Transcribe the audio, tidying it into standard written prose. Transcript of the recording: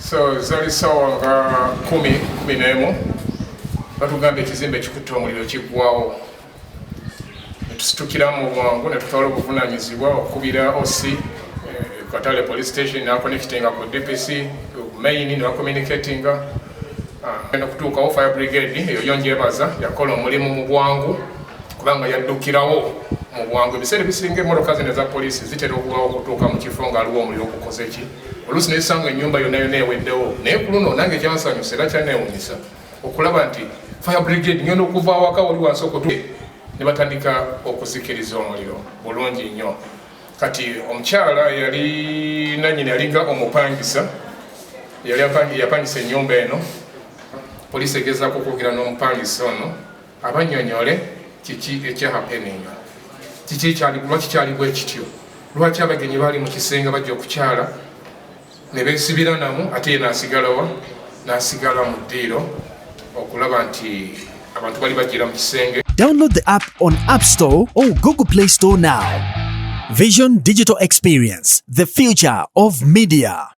So zali sawa nga 10 batugamba ekizimbe kikutte omuliro kiggwawo ne tusitukira mu bwangu ne tutwala obuvunaanyizibwa okubira OC Katale Police Station n'aconnectinga ku DPC main ne communicatinga eno kutuukawo fire brigade eyo yonjebaza yakola omulimu mu bwangu kubanga yaddukirawo mu bwangu ebiseera bisinga emmotoka zino eza poliisi zitera okubawo okutuuka mu kifo ng'aliwo omuliro okukoze ki oluusi nesanga ennyumba yonna yonna eweddewo naye ku luno nange kyansanyusa era kyanneewuunyisa okulaba nti fire brigade ngenda okuva awaka wali wansi okutuuka ne batandika okuzikiriza omuliro bulungi nnyo. Kati omukyala yali nannyini yalinga omupangisa yali yapangisa ennyumba eno poliisi egezaako okwogera n'omupangisa ono abannyonnyole kiki ekyahapeninga lwaki kyali bwe kityo lwaki abagenyi baali mu kisenge bajja okukyala ne beesibira namu ate ye n'asigalawa n'asigala mu ddiiro okulaba nti abantu bali bajjira mu kisenge. Download the app on App Store or Google Play Store now. Vision Digital Experience, the future of media.